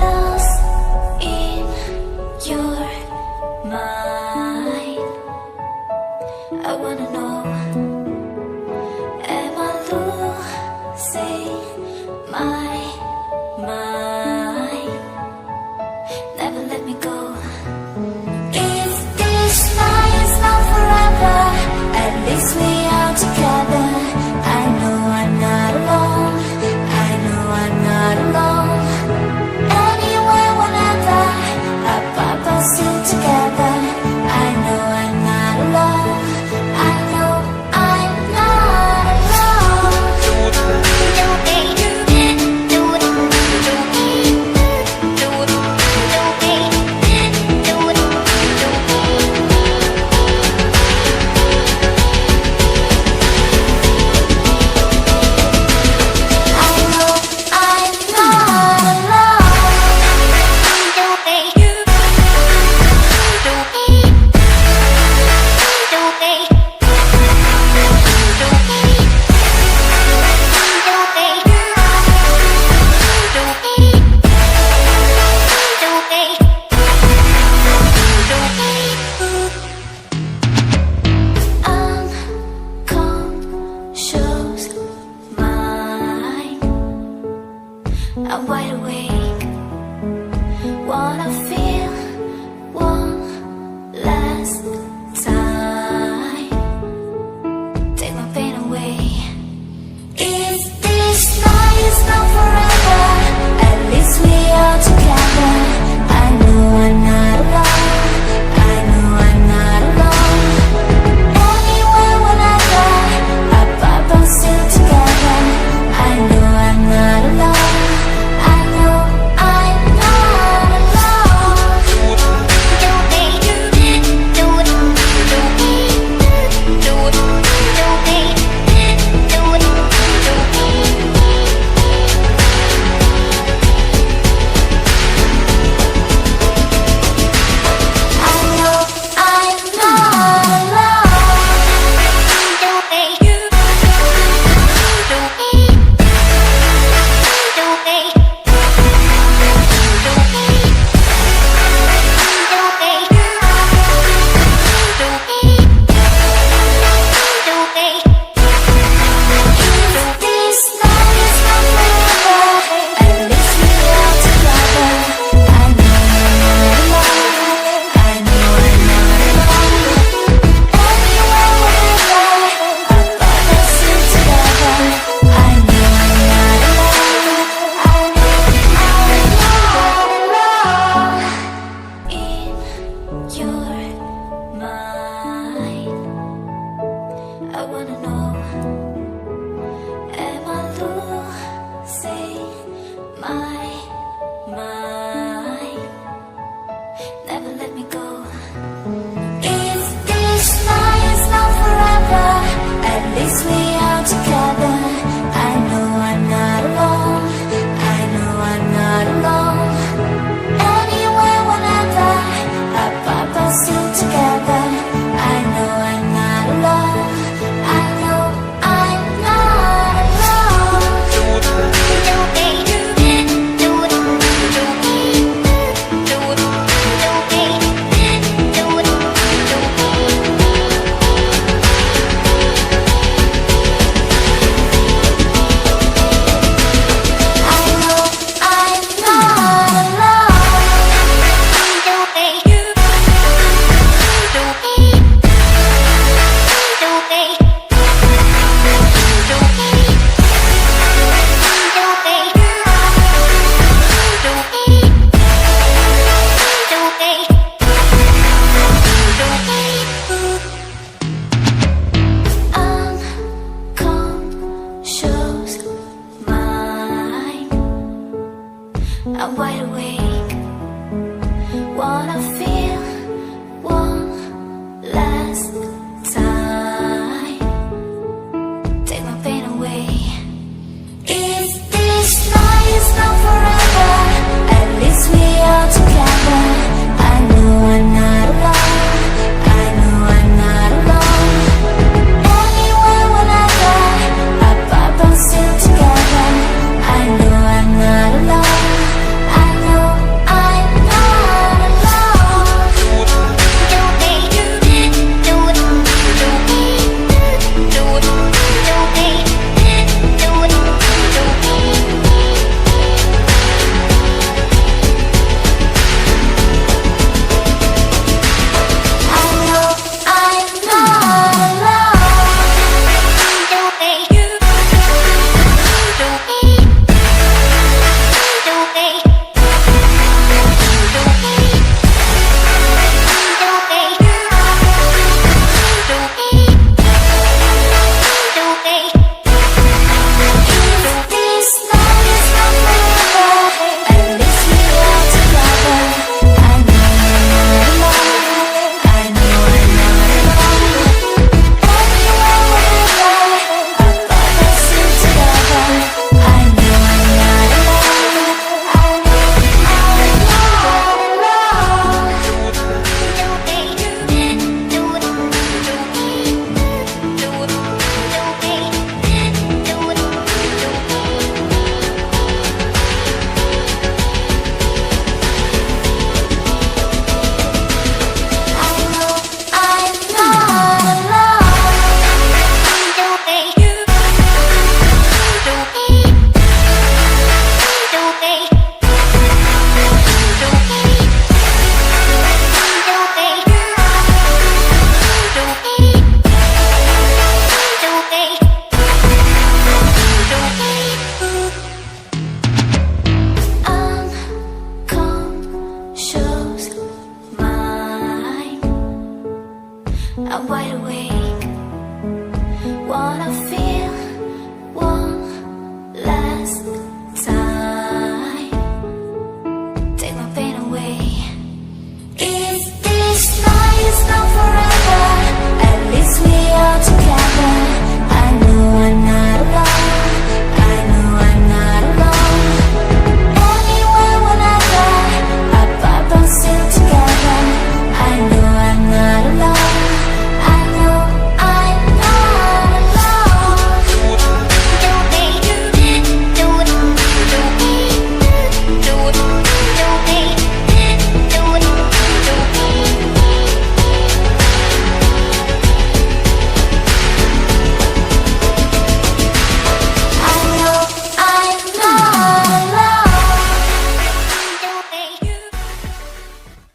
Lost in your mind, I wanna know, am I losing my mind? Never let me go. If this night is not forever, at least we are together. I know I'm not alone, I know I'm not alone. Anywhere, whenever, up, us still together. I know I'm not alone, I know I'm not alone. I'm wide awake, wanna feel one last time. Take my pain away. If this night is not forever, at least we are together. I know I'm not alone, I know I'm not alone. Anywhere, whenever, up, us still together. I know I'm not alone. I wanna know, am I losing my mind? Never let me go. If this night is not forever, at least we are together. I know I'm not alone, I know I'm not alone. Anywhere, whenever, up, us still together. I know I'm not alone. I'm wide awake.